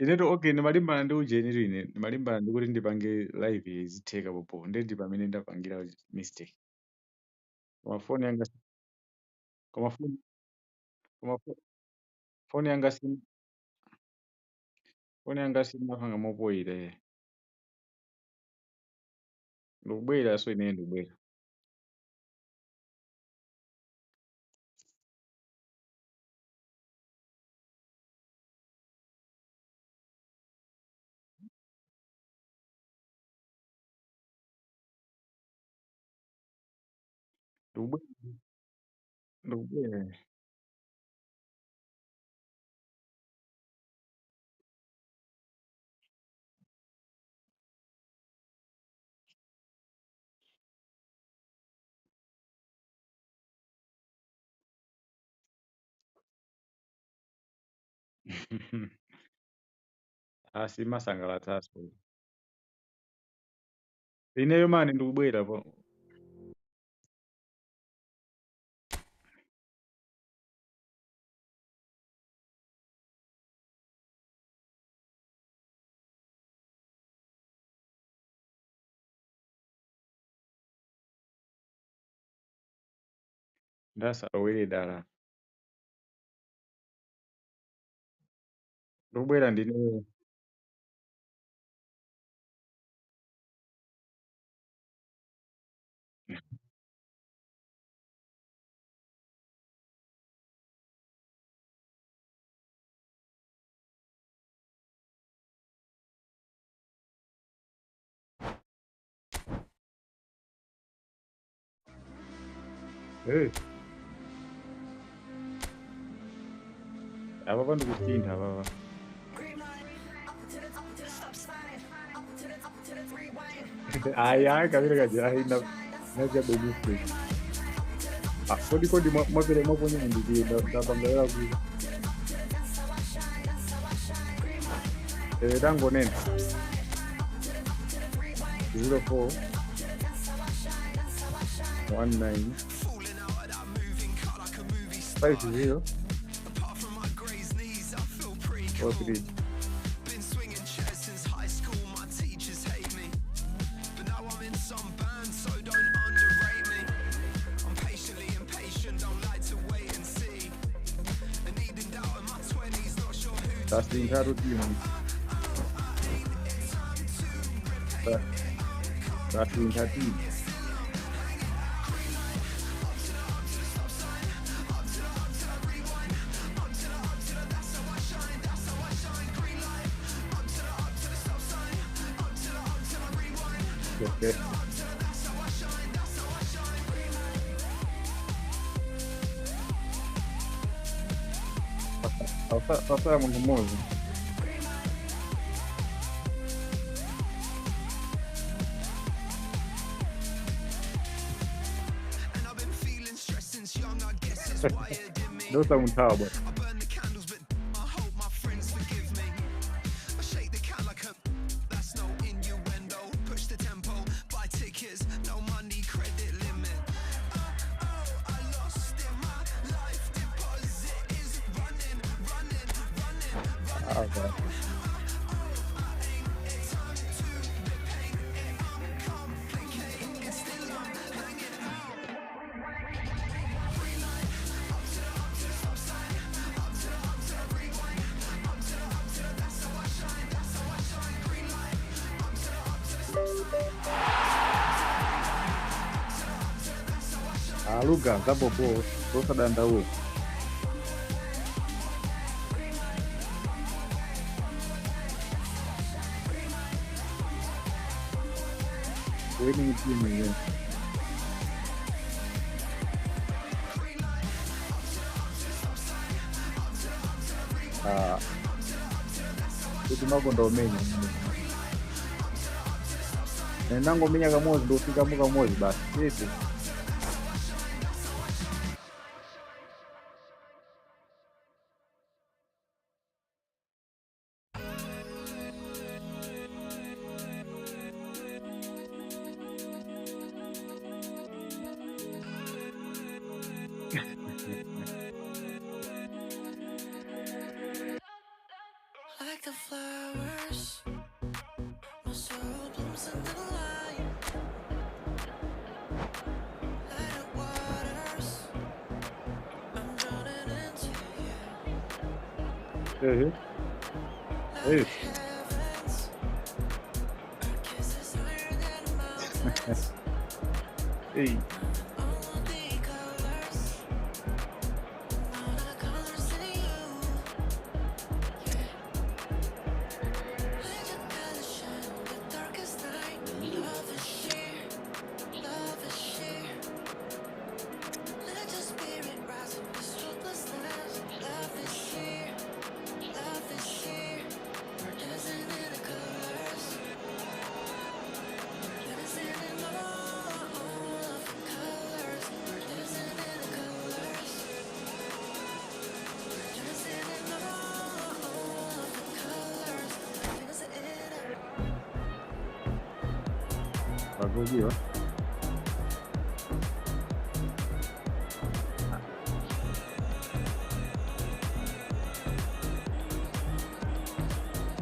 ineto okay ndimalimbana ndi ujeni ine ndimalimbana ndi kuti ndipange live izitheka popo ndi pamene ndapangira mistake koma foni yanga koma foni koma foni yanga foni yanga simapanga mopoyira ndikubwera so ine ndikubwera ndikubwera simasangalatsaso ineyo mani ndikubwera po ndasalowere dala ndikubwera ndineyo hey apa pandikusintha papa hayi kamene kaja hayi nachabenisei kodi mwapera mwaponya ndikiye ndapangalira kuti tangonena 04 19 50 43 tasintha rutimu tasintha timu okay pasara muntu mmozi ndosamuthawa bwana lugha zabobo zosadandaula weni mitimu yenyewe kuti makonda umenya nangomenya kamodzi ndofikamu kamodzi basi sisi like the flowers, my soul blooms in the light. Light of waters, I'm drowning into you. Like heavens, our kiss is higher than mountains. Hey. All will be colors, all the colors in you. Let your colors shine on the darkest night. Love is sheer, love is sheer. Let your spirit rise in this hopelessness. Love is sheer, love is sheer. We're dancing in the colors. We're dancing in all of the colors. We're dancing in the colors. We're dancing in all of the colors. Dancing in a Bagus dia.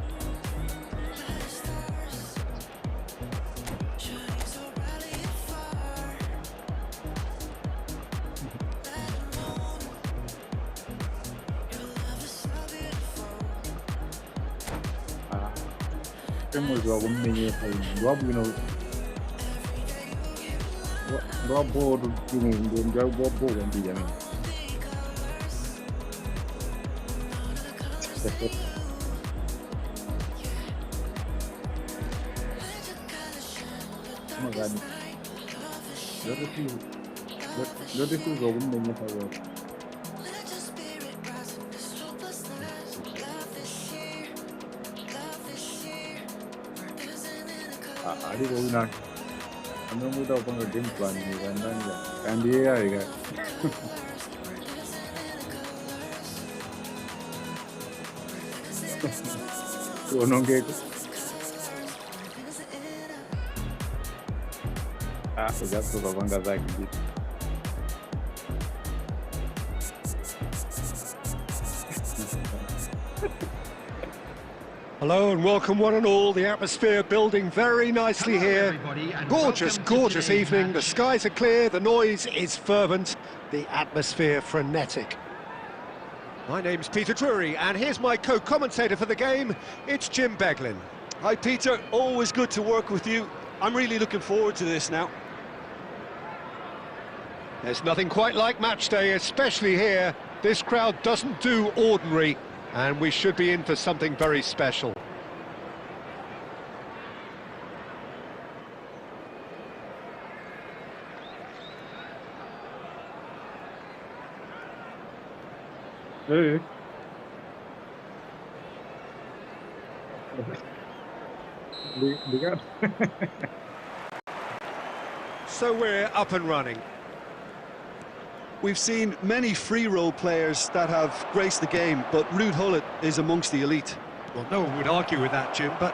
light of stars, shining so brightly afar. Let 'em know your love is so beautiful. Ah, temos logo menyesa ini. Dua bino, Every day you give love. dua bodo ini, dua bodo yang dia ni. The colors, all the colors in you. Let your colors shine on the Oh my God, darkest night. Love is sheer, dua tu logo menyesa logo. let your spirit rise in this hopelessness. Love is sheer, love is sheer. We're dancing in the Ah, ada colors. logo nak. Kami muda apa nggak game plan ni kan dan ya. Kan dia ya kan. We're dancing in the colors. We're dancing in Kau nongke tu. Ah, jatuh apa nggak lagi. Hello and welcome one and all. The atmosphere building very nicely here. Gorgeous, gorgeous evening. The skies are clear, the noise is fervent, the atmosphere frenetic. My name's Peter Drury and here's my co-commentator for the game. It's Jim Beglin. Hi Peter, always good to work with you. I'm really looking forward to this now. There's nothing quite like match day, especially here. This crowd doesn't do ordinary, and we should be in for something very special. Eh. Dia. So we're up and running. We've seen many free role players that have graced the game, but Ruud Gullit is amongst the elite. Well, no one would argue with that, Jim, but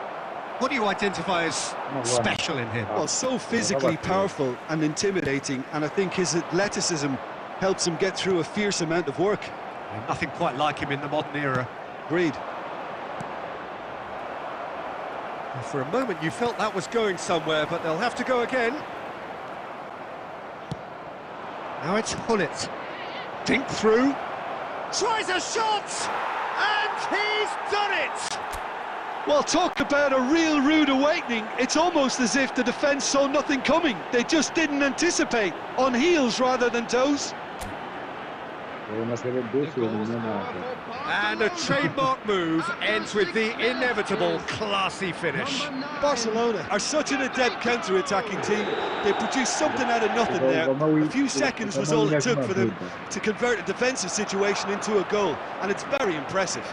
what do you identify as special in him? Well, so physically powerful and intimidating, and I think his athleticism helps him get through a fierce amount of work. Nothing quite like him in the modern era. Agreed. For a moment you felt that was going somewhere, but they'll have to go again. Now it's Gullit. Dink through. Tries a shot! And he's done it! Well, talk about a real rude awakening. It's almost as if the defence saw nothing coming. They just didn't anticipate, on heels rather than toes. And a trademark move ends with the inevitable classy finish. Barcelona are such an adept counter-attacking team. They produced something out of nothing there. A few seconds was all it took for them to convert a defensive situation into a goal, and it's very impressive.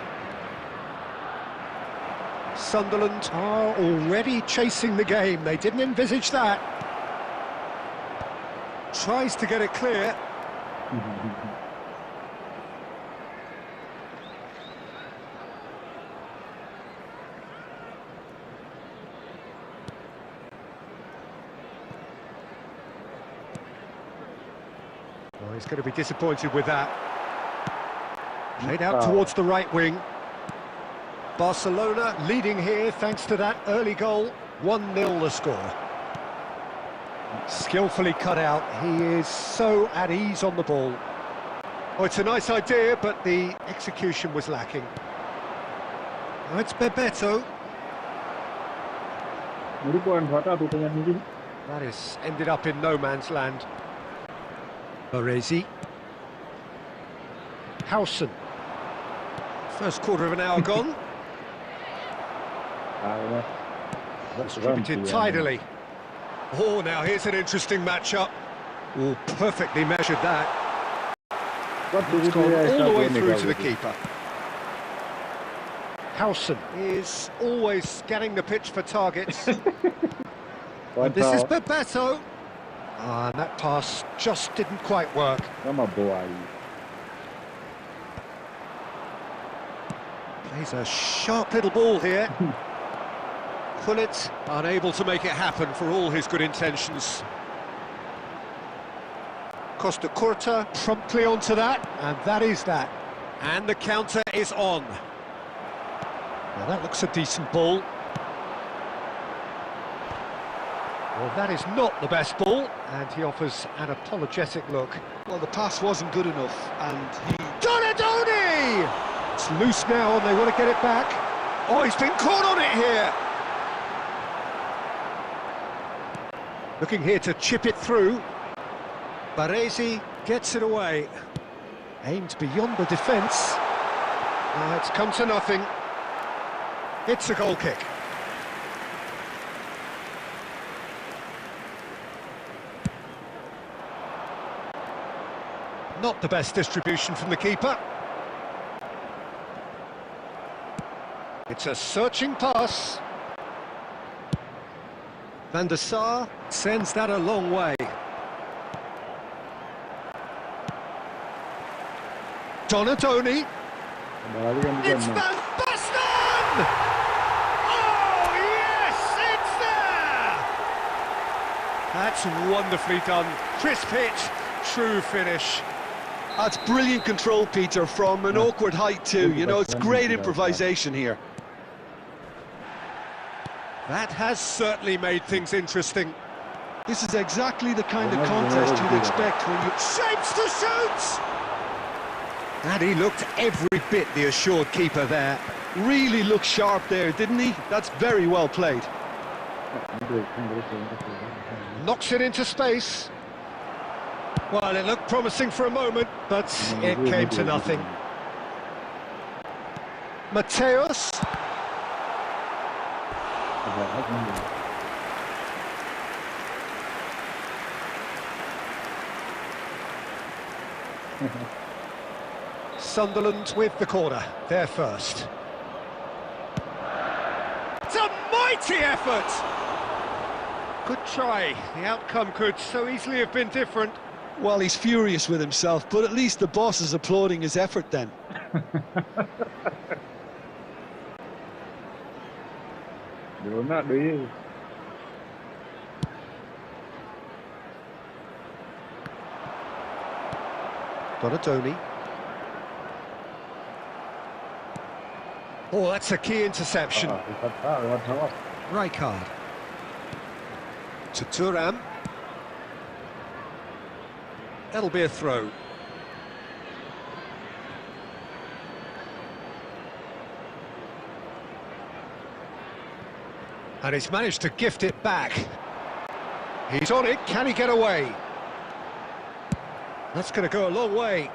Sunderland are already chasing the game. They didn't envisage that. Tries to get it clear. Well, he's going to be disappointed with that. Played out towards the right wing. Barcelona leading here thanks to that early goal. 1-0 the score. Skillfully cut out. He is so at ease on the ball. Oh, it's a nice idea, but the execution was lacking. Oh, it's Bebeto. That is ended up in no man's land. Baresi. Howson. First quarter of an hour gone. Distributed tidily. Oh, now here's an interesting matchup. Oh, perfectly measured that. It's gone all the way through to the keeper. Howson is always scanning the pitch for targets. And this is Bebeto. And that pass just didn't quite work. Plays a sharp little ball here. Gullit unable to make it happen for all his good intentions. Costa Curta promptly onto that, and that is that. And the counter is on. Well, that looks a decent ball. Well, that is not the best ball, and he offers an apologetic look. Well, the pass wasn't good enough, and he... Donadoni! It's loose now, and they want to get it back. Oh, he's been caught on it here! Looking here to chip it through. Baresi gets it away. Aimed beyond the defence. It's come to nothing. It's a goal kick. Not the best distribution from the keeper. It's a searching pass. Van der Sar sends that a long way. Donadoni. It's Van Basten! Oh, yes, it's there! That's wonderfully done. Crisp hit, true finish. That's brilliant control, Peter, from an awkward height too. You know, it's great improvisation here. That has certainly made things interesting. This is exactly the kind of contest you'd expect when you... Shapes to shoot! And he looked every bit the assured keeper there. Really looked sharp there, didn't he? That's very well played. Knocks it into space. Well, it looked promising for a moment, but it came to nothing. Mateos. Sunderland with the corner, they're first. It's a mighty effort! Good try, the outcome could so easily have been different. Well, he's furious with himself, but at least the boss is applauding his effort then. You're not, do you? Donadoni. Oh, that's a key interception. Rijkaard. To Thuram. That'll be a throw. And he's managed to gift it back. He's on it, can he get away? That's going to go a long way.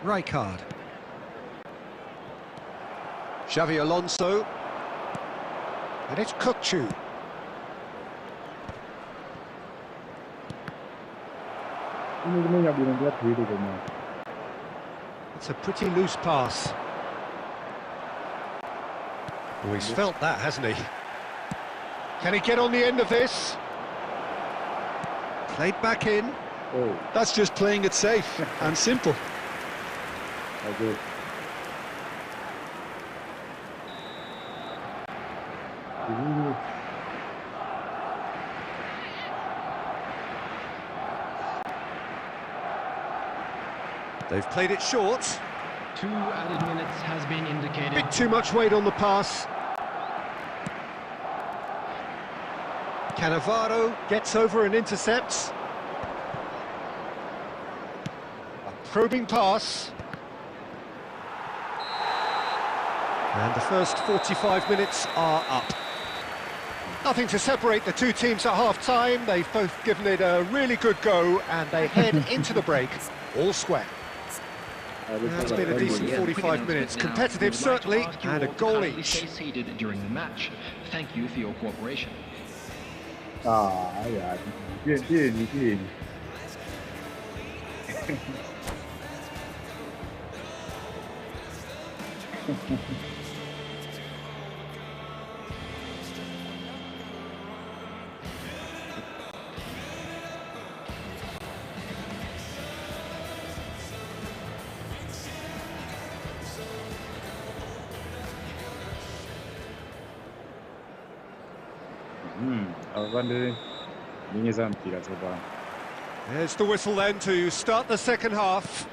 Rijkaard. Xavi Alonso. And it's Kukçu. It's a pretty loose pass. Oh, he's felt that, hasn't he? Can he get on the end of this? Played back in. Oh, That's just playing it safe and simple. okay. They've played it short. 2 added minutes has been indicated. Bit too much weight on the pass. Cannavaro gets over and intercepts. A probing pass. And the first 45 minutes are up. Nothing to separate the two teams at half-time. They've both given it a really good go, and they head into the break all square. It's been a decent 45 minutes. Competitive, certainly, and a goal each. Seated during the match. Thank you for your cooperation. Yeah. Bien. There's the whistle then to start the second half.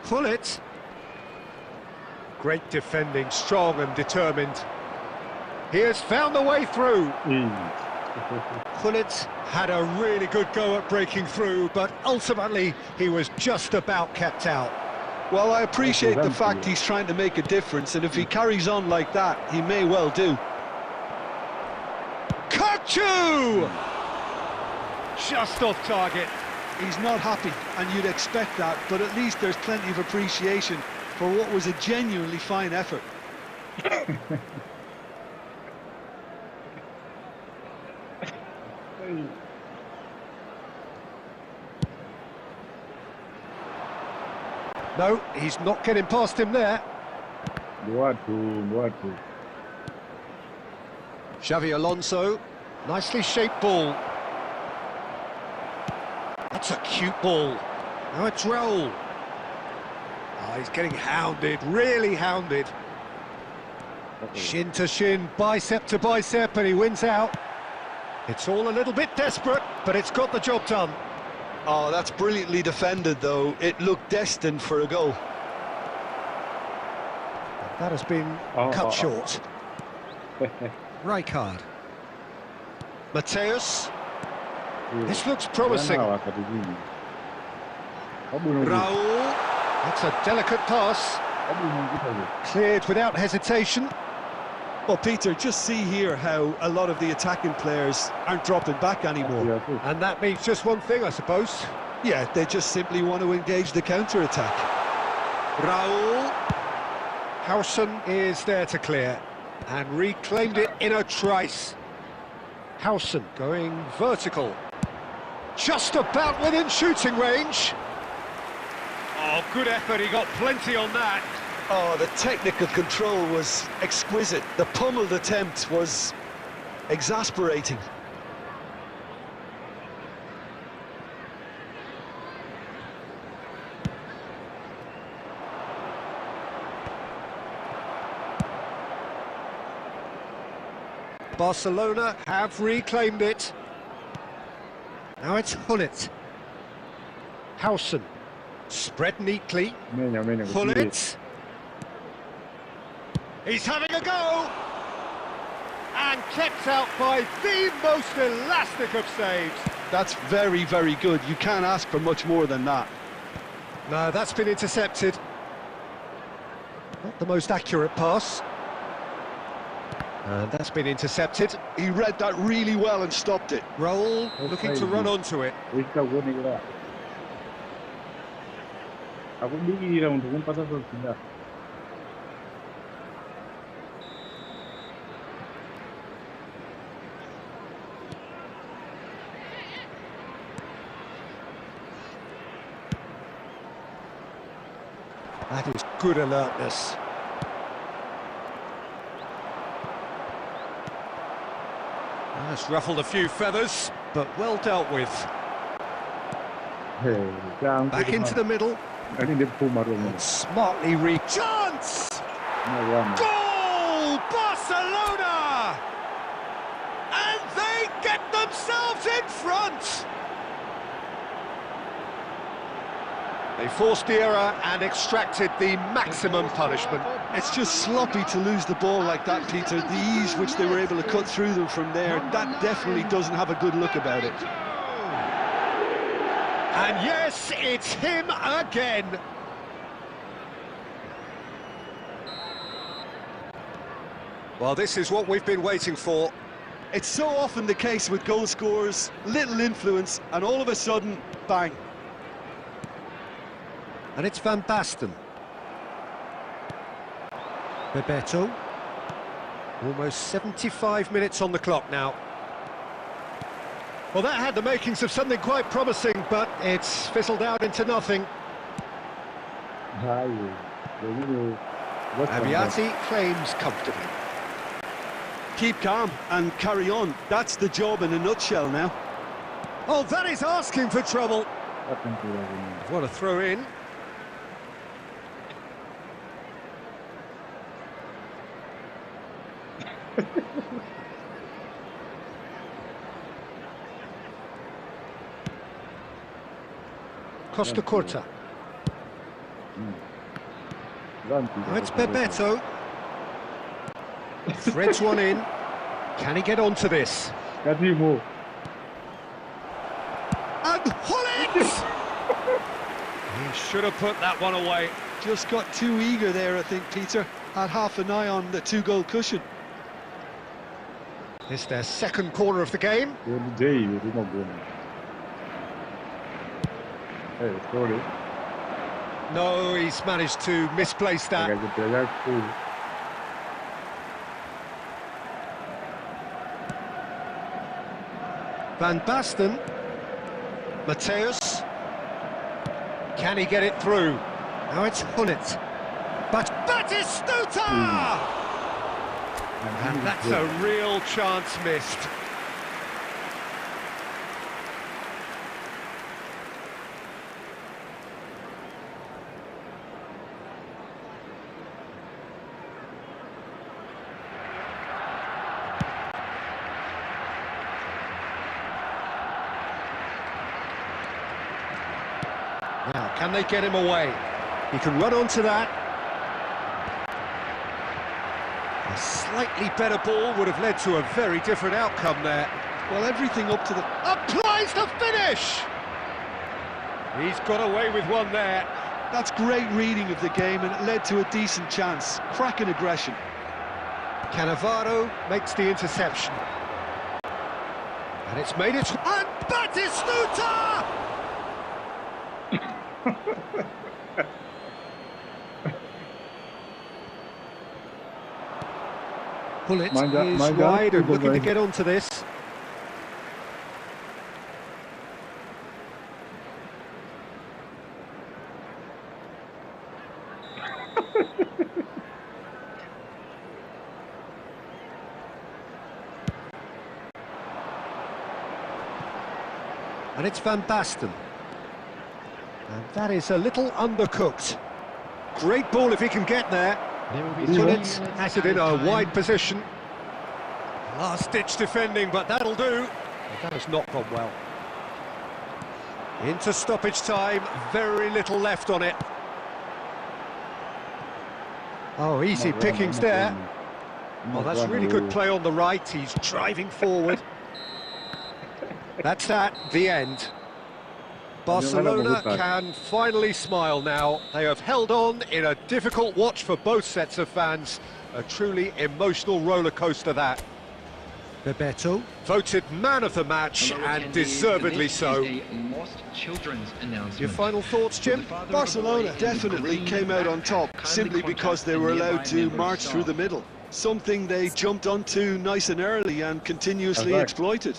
Pull it. Great defending, strong and determined. He has found the way through. Pullet had a really good go at breaking through, but ultimately he was just about kept out. Well, I appreciate the fact he's trying to make a difference, and if he carries on like that, he may well do. Kachu! Just off target. He's not happy, and you'd expect that, but at least there's plenty of appreciation for what was a genuinely fine effort. No, he's not getting past him there. What? Xavi Alonso, nicely shaped ball. That's a cute ball. Now it's Raul. Oh, he's getting hounded, really hounded. Shin to shin, bicep to bicep, and he wins out. It's all a little bit desperate, but it's got the job done. Oh, that's brilliantly defended, though. It looked destined for a goal. That has been cut short. Rijkaard. Mateus. This looks promising. Raul. That's a delicate pass. Cleared without hesitation. Well, Peter, just see here how a lot of the attacking players aren't dropping back anymore. And that means just one thing, I suppose. Yeah, they just simply want to engage the counter-attack. Raul. Howson is there to clear. And reclaimed it in a trice. Howson going vertical. Just about within shooting range. Oh, good effort, he got plenty on that. Oh, the technical control was exquisite. The pummeled attempt was exasperating. Barcelona have reclaimed it. Now it's Hullet. Howson. Spread neatly. Hullet. He's having a go! And kept out by the most elastic of saves. That's very, very good. You can't ask for much more than that. No, that's been intercepted. Not the most accurate pass. And that's been intercepted. He read that really well and stopped it. Raul looking to run onto it. That is good alertness. That's ruffled a few feathers, but well dealt with. Back into the middle. And smartly chance! Goal! Barcelona! And they get get themselves in front! They forced the error and extracted the maximum punishment. It's just sloppy to lose the ball like that, Peter. The ease which they were able to cut through them from there, that definitely doesn't have a good look about it. And yes, it's him again. Well, this is what we've been waiting for. It's so often the case with goal scorers, little influence, and all of a sudden, bang. And it's Van Basten. Bebeto. Almost 75 minutes on the clock now. Well, that had the makings of something quite promising, but it's fizzled out into nothing. Abiati claims comfortably. Keep calm and carry on. That's the job in a nutshell now. Oh, that is asking for trouble. What a throw in. Costa Curta. Now it's Bebeto. Threads one in. Can he get onto this? And Hollins! He should have put that one away. Just got too eager there, I think, Peter. Had half an eye on the two-goal cushion. It's their second corner of the game. No, he's managed to misplace that. Van Basten. Mateus. Can he get it through? Now it's Hullet. But Batistuta! And that's a real chance missed. Now, can they get him away? He can run onto that. A slightly better ball would have led to a very different outcome there. Well, everything up to the... Applies the finish! He's got away with one there. That's great reading of the game, and it led to a decent chance. Cracking aggression. Cannavaro makes the interception. And it's made it... And Batistuta! Hullet is wide and looking to get onto this. And it's Van Basten. And that is a little undercooked. Great ball if he can get there. Hullet has it in a wide position. Last-ditch defending, but that'll do. But that has not gone well. Into stoppage time, very little left on it. Oh, easy pickings there. Oh, that's really good play on the right. He's driving forward. That's the end. Barcelona can finally smile now. They have held on in a difficult watch for both sets of fans. A truly emotional roller coaster that. Bebeto voted man of the match and deservedly so. Your final thoughts, Jim? Barcelona definitely came out on top simply because they were allowed to march through the middle. Something they jumped onto nice and early and continuously exploited.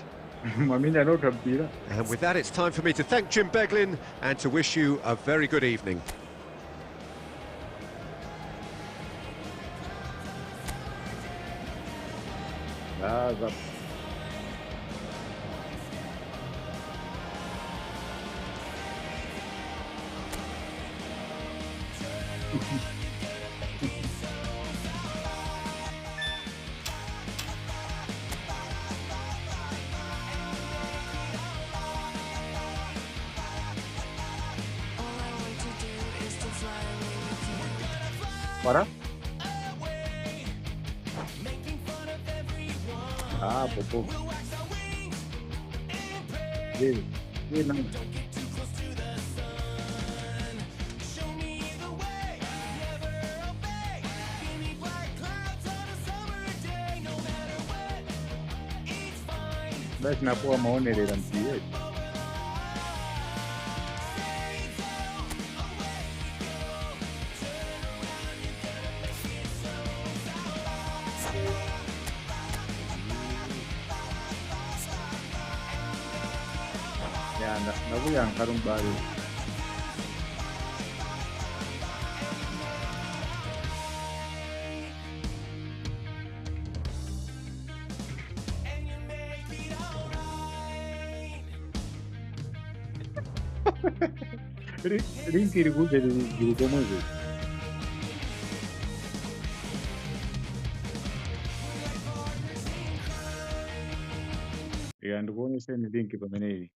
And with that, it's time for me to thank Jim Beglin and to wish you a very good evening. Para? Ah, popo. Nang. Basi napoa maonerera mpiye. Ya, nakuyang karong baru. Rinki rigu jadi juga mulu. Ya, ndugu ni rinki pamenei.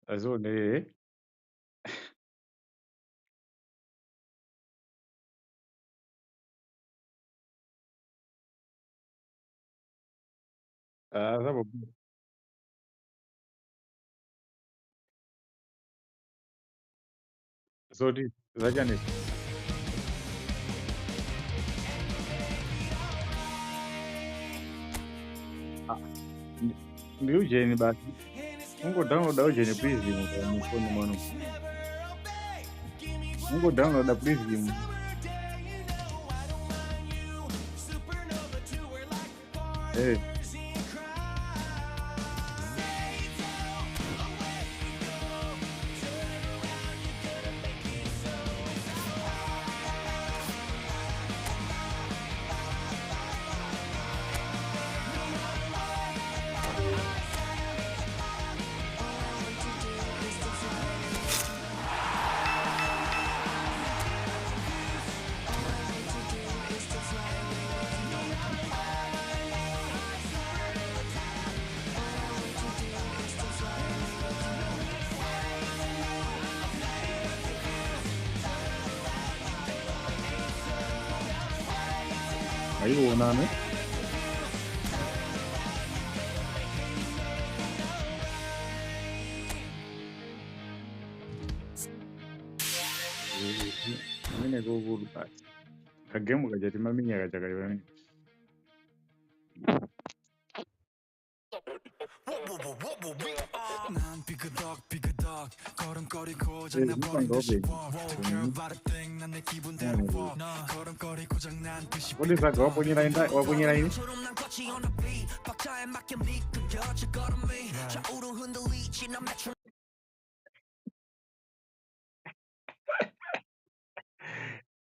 Azone. Ah, sababu. Zodi, zajani. Ah, ndio jeni basi. Mungu download au jeni please mu phone mwanu. Mungu download please mu. Eh. Ayo nane. Mine go basi. Kagemu kajati maminya kachakaiwani. What is that? Wapunyi lain?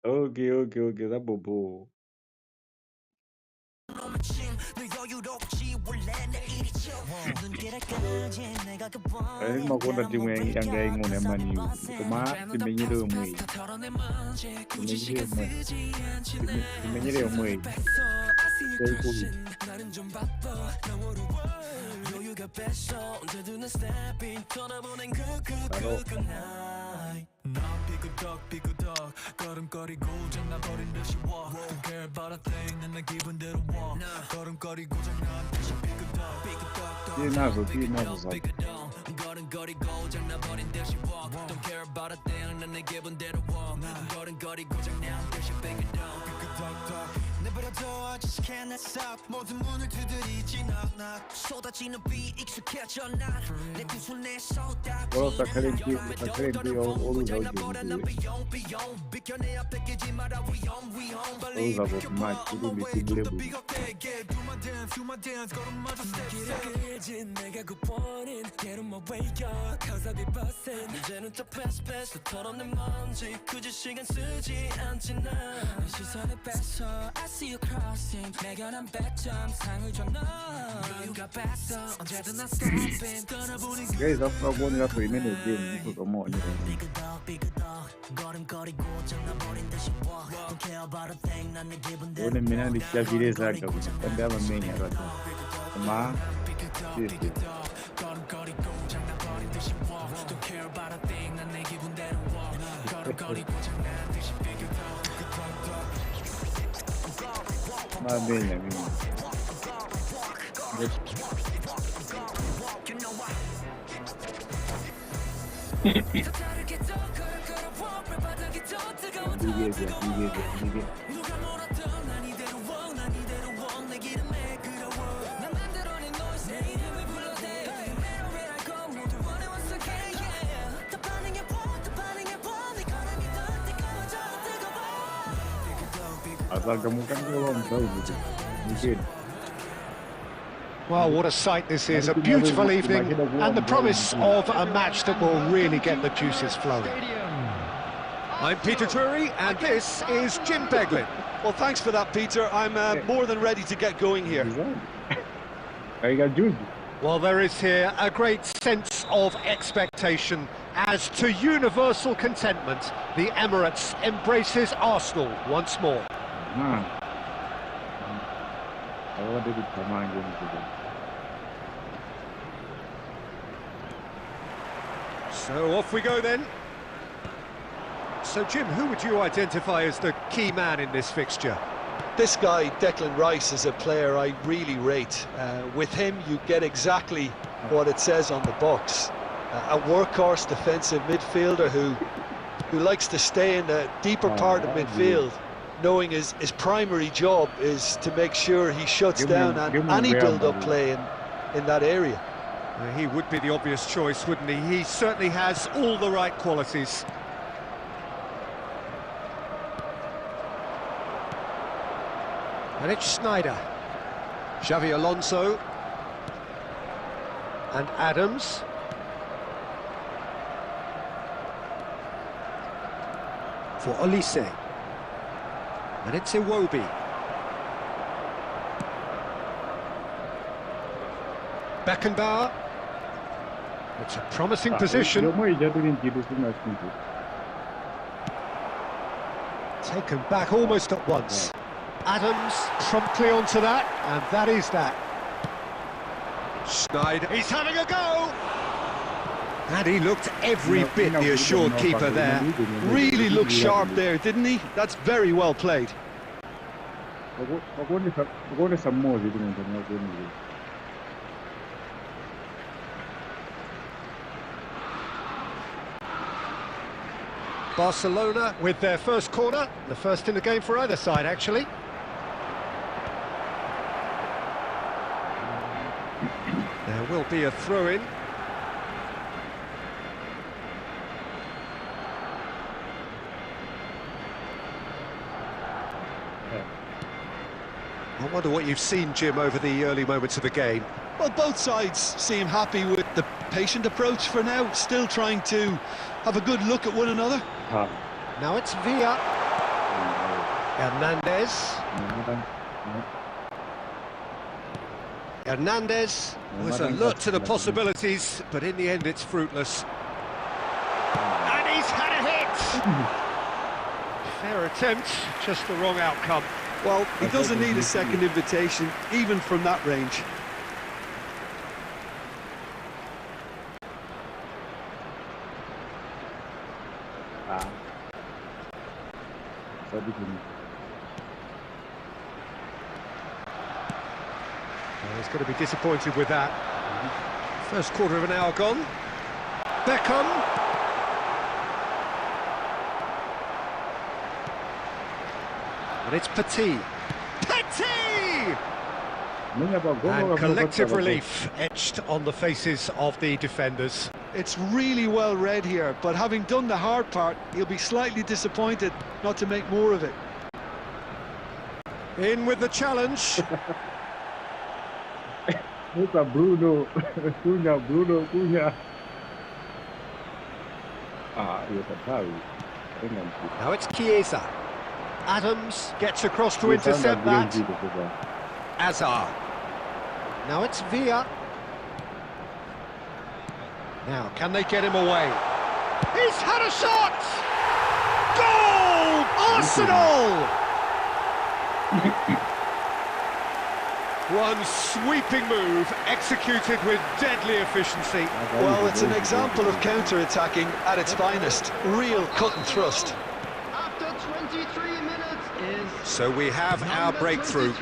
Okay, that bobo. Ini mau kau nanti yang gaya ngomong emang ni, cuma dimenjiri umui, dimenjiri umui, saya kuli. Dia nazo sah. Kalau tak keren dia orang jauh. Oh, tak macam itu mesti boleh. Guys, aku mau ni apa ini game itu kamu ni. Boleh mana dia video saya kau, pada mana ni rata. Ma, sih. Bene, bene. Well, what a sight this is, a beautiful evening, and the promise of a match that will really get the juices flowing. I'm Peter Drury, and this is Jim Beglin. Well, thanks for that, Peter. I'm more than ready to get going here. Well, there is here a great sense of expectation as, to universal contentment, the Emirates embraces Arsenal once more. So off we go then. So Jim, who would you identify as the key man in this fixture? This guy, Declan Rice, is a player I really rate. With him, you get exactly what it says on the box. A workhorse defensive midfielder who likes to stay in the deeper part of midfield, knowing his primary job is to make sure he shuts down any build-up play in that area. He would be the obvious choice, wouldn't he? He certainly has all the right qualities. And it's Sneijder, Xavi Alonso, and Adams. For Olise. And it's Iwobi. Beckenbauer. It's a promising position. Taken back almost at once. Adams promptly onto that, and that is that. Sneijder, he's having a go! And he looked every bit the assured keeper there. Really looked sharp there, didn't he? That's very well played. Barcelona with their first corner, the first in the game for either side, actually. There will be a throw-in. I wonder what you've seen, Jim, over the early moments of the game. Well, both sides seem happy with the patient approach for now, still trying to have a good look at one another. Now it's Villa. Hernandez. Hernandez was alert to the possibilities, but in the end it's fruitless. And he's had a hit! Fair attempt, just the wrong outcome. Well, he doesn't need a second invitation, even from that range. Well, he's going to be disappointed with that. First quarter of an hour gone. Beckham. And it's Petit. Petit! And collective relief etched on the faces of the defenders. It's really well read here, but having done the hard part, he'll be slightly disappointed not to make more of it. In with the challenge. Bruno. Cunha. Now it's Chiesa. Adams gets across to intercept that. Azar. Now it's Villa. Now, can they get him away? He's had a shot! Goal! Arsenal! One sweeping move, executed with deadly efficiency. Well, it's an example of counter-attacking at its finest. Real cut and thrust. After 23 minutes is... So we have our breakthrough.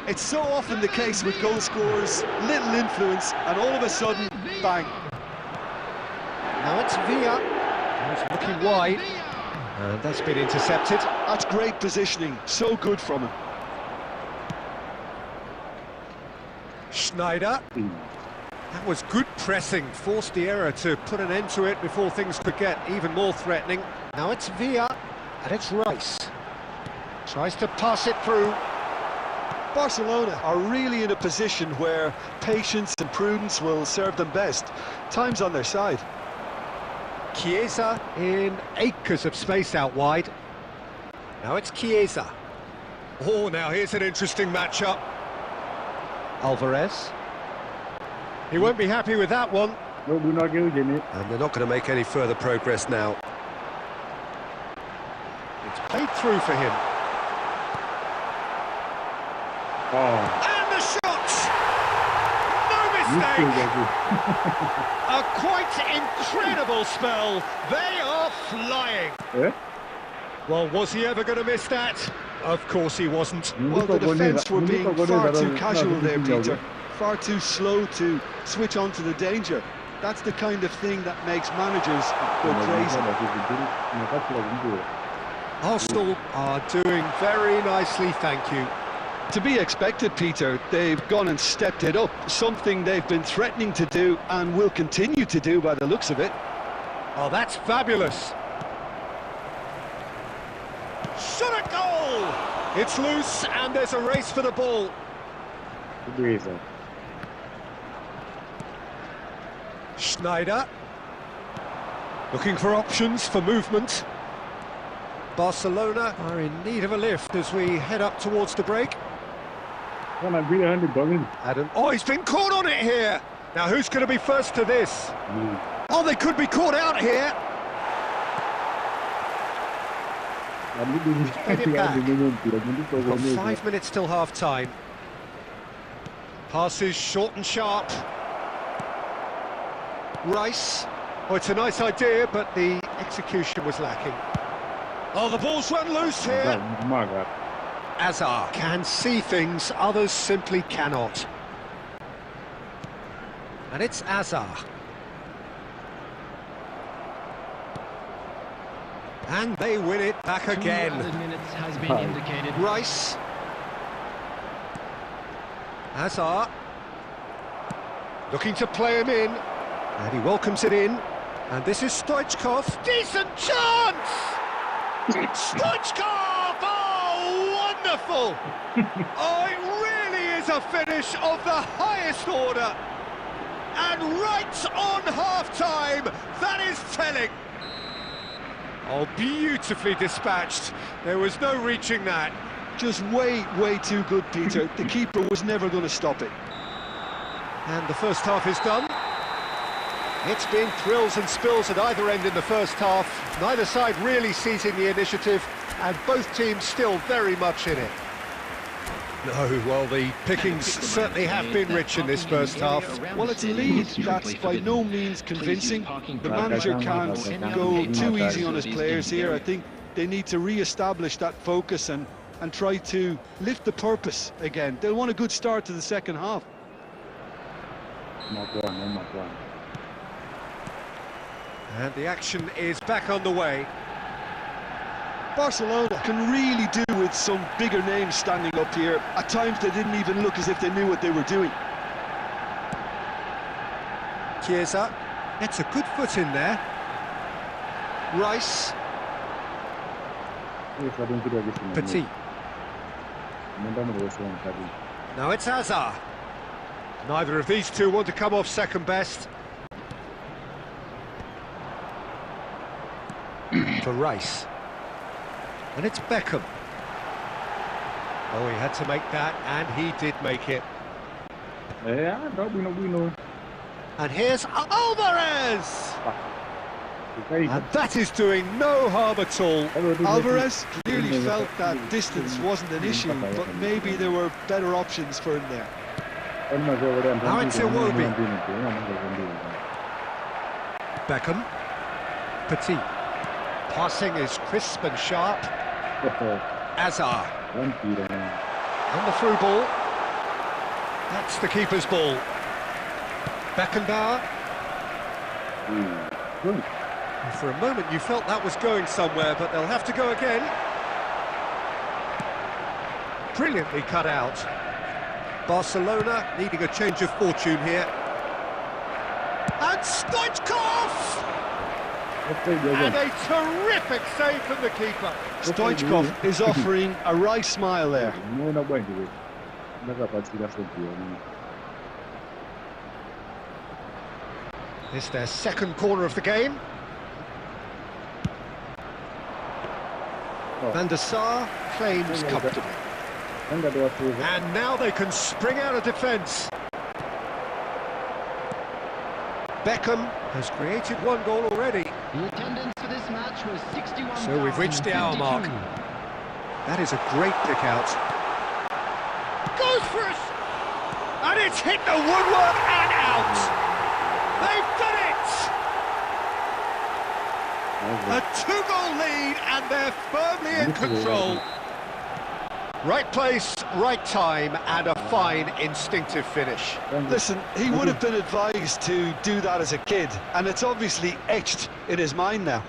It's so often the case with goal scorers, little influence, and all of a sudden, bang. Now it's Villa, who's looking wide, and that's been intercepted. That's great positioning, so good from him. Schneider. That was good pressing, forced the error to put an end to it before things could get even more threatening. Now it's Villa, and it's Rice. Tries to pass it through. Barcelona are really in a position where patience and prudence will serve them best. Time's on their side. Chiesa in acres of space out wide. Now it's Chiesa. Oh, now here's an interesting matchup. Alvarez. He won't be happy with that one. No, do not get it. And they're not going to make any further progress now. It's played through for him. Oh. And the shot! No mistake! A quite incredible spell. They are flying. Yeah? Well, was he ever going to miss that? Of course he wasn't. Well, the defence were being far too casual there, Peter. Far too slow to switch on to the danger. That's the kind of thing that makes managers go crazy. Arsenal are doing very nicely, thank you. To be expected, Peter. They've gone and stepped it up, something they've been threatening to do and will continue to do by the looks of it. Oh, that's fabulous. Shot at goal! It's loose and there's a race for the ball. Schneider. Looking for options for movement. Barcelona are in need of a lift as we head up towards the break. Adam. Oh, he's been caught on it here. Now, who's going to be first to this? Oh, they could be caught out here. Get it back. We've got 5 minutes till half-time. Passes short and sharp. Rice. Oh, it's a nice idea, but the execution was lacking. Oh, the ball's run loose here. Azar can see things others simply cannot. And it's Azar. And they win it back again. 2 minutes has been indicated. Rice. Azar. Looking to play him in. And he welcomes it in. And this is Stoichkov. Decent chance! Stoichkov! Oh, wonderful! Oh, it really is a finish of the highest order. And right on half-time, that is telling. Oh, beautifully dispatched. There was no reaching that. Just way too good, Peter. The keeper was never going to stop it. And the first half is done. It's been thrills and spills at either end in the first half. Neither side really seizing the initiative, and both teams still very much in it. No, well, the pickings certainly have been rich in this first half. Well, it's a lead that's by no means convincing. The manager can't go too easy on his players here. I think they need to re-establish that focus and try to lift the purpose again. They'll want a good start to the second half. And the action is back on the way. Barcelona can really do with some bigger names standing up here. At times they didn't even look as if they knew what they were doing. Chiesa gets a good foot in there. Rice. Petit. Now it's Hazard. Neither of these two want to come off second best. For Rice. And it's Beckham. Oh, he had to make that, and he did make it. And here's Alvarez! And that is doing no harm at all. Alvarez clearly felt that distance wasn't an issue, but maybe there were better options for him there. Now it's Iwobi. Beckham. Petit. Passing is crisp and sharp. Azar. And the through ball. That's the keeper's ball. Beckenbauer. For a moment you felt that was going somewhere, but they'll have to go again. Brilliantly cut out. Barcelona needing a change of fortune here. And Stoichkov! And a terrific save from the keeper. Stoichkov is offering a wry smile there. It's their second corner of the game. Van der Sar claims comfortably. And now they can spring out of defence. Beckham has created one goal already. The attendance for this match was 61. So we've reached the hour mark. That is a great pick out. Goes for it! And it's hit the woodwork and out! They've done it! A 2-goal lead and they're firmly in control. Right place, right time, and a fine instinctive finish. Listen, he would have been advised to do that as a kid, and it's obviously etched in his mind now.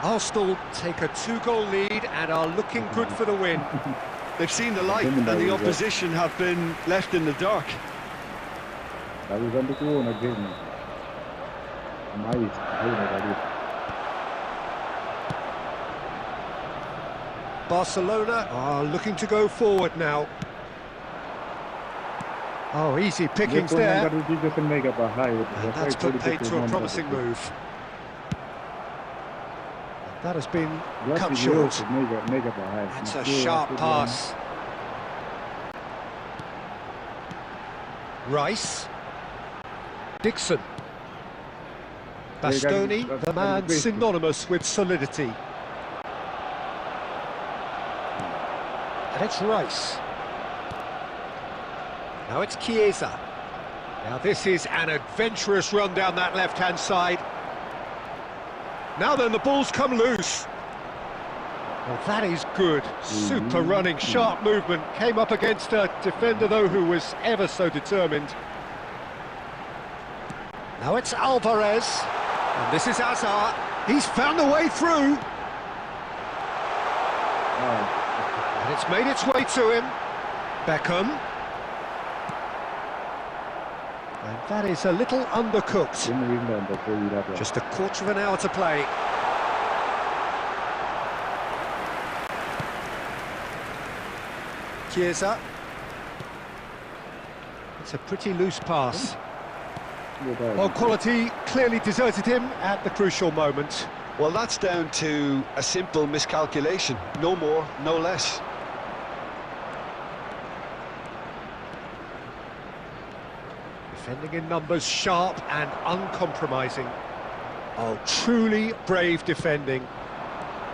Arsenal take a 2-goal lead and are looking good for the win. They've seen the light, and the opposition have been left in the dark. Barcelona are looking to go forward now. Oh, easy pickings there. And that's put paid to a promising move. That has been cut short. That's a sharp pass. Rice. Dixon. Bastoni, the man synonymous with solidity. And it's Rice. Now it's Chiesa. Now this is an adventurous run down that left-hand side. Now then, the ball's come loose. Well, that is good. Super running, sharp movement. Came up against a defender, though, who was ever so determined. Now it's Alvarez. And this is Azar. He's found a way through. And it's made its way to him. Beckham. And that is a little undercooked. Just a quarter of an hour to play. Chiesa. It's a pretty loose pass. Well, quality clearly deserted him at the crucial moment. Well, that's down to a simple miscalculation. No more, no less. Defending in numbers, sharp and uncompromising. Oh, truly brave defending.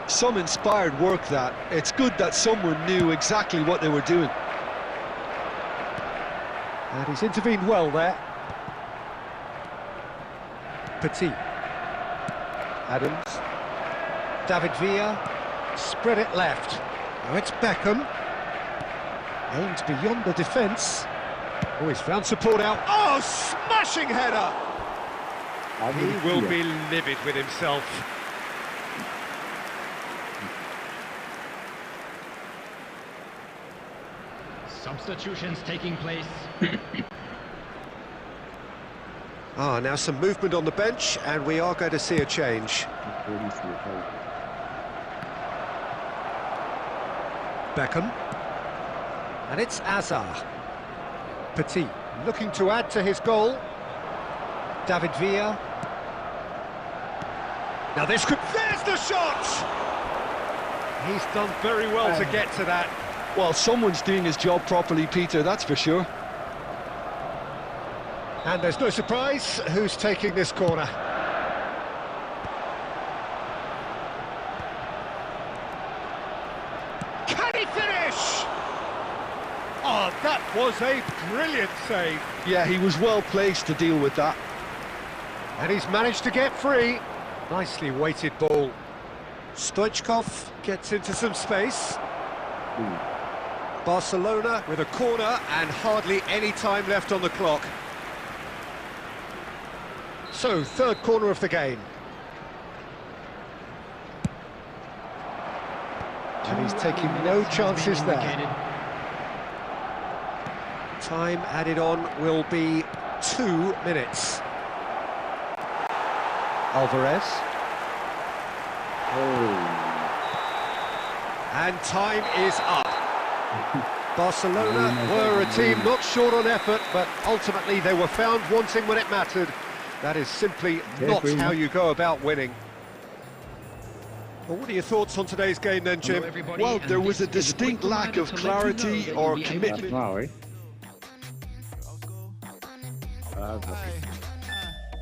Some inspired work, that. It's good that someone knew exactly what they were doing. And he's intervened well there. Petit. Adams. David Villa. Spread it left. Now it's Beckham. Aimed beyond the defence. Oh, he's found support out. Oh, smashing header! He will be livid with himself. Substitutions taking place. Now some movement on the bench, and we are going to see a change. Beckham. And it's Azar. Petit, looking to add to his goal. David Villa. Now this could... There's the shot! He's done very well to get to that. Well, someone's doing his job properly, Peter, that's for sure. And there's no surprise who's taking this corner. Can he finish? Oh, That was a brilliant save. Yeah, he was well placed to deal with that. And he's managed to get free. Nicely weighted ball. Stoichkov gets into some space. Barcelona with a corner and hardly any time left on the clock. So, third corner of the game. And he's taking no chances there. Time added on will be 2 minutes. Alvarez. And time is up. Barcelona were a team not short on effort, but ultimately they were found wanting when it mattered. That is simply not how you go about winning. Well, what are your thoughts on today's game then, Jim? Well, there was a distinct lack of clarity or commitment. Wow, eh?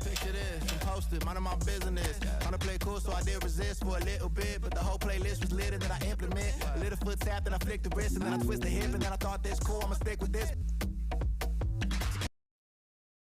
Picture this, I'm posted, minding my business. On the play cool, so I did resist for a little bit, but the whole playlist was lit and then I implement. A little foot tap, then I flick the wrist, and then I twist the hip, and then I thought this cool, I'ma stick with this.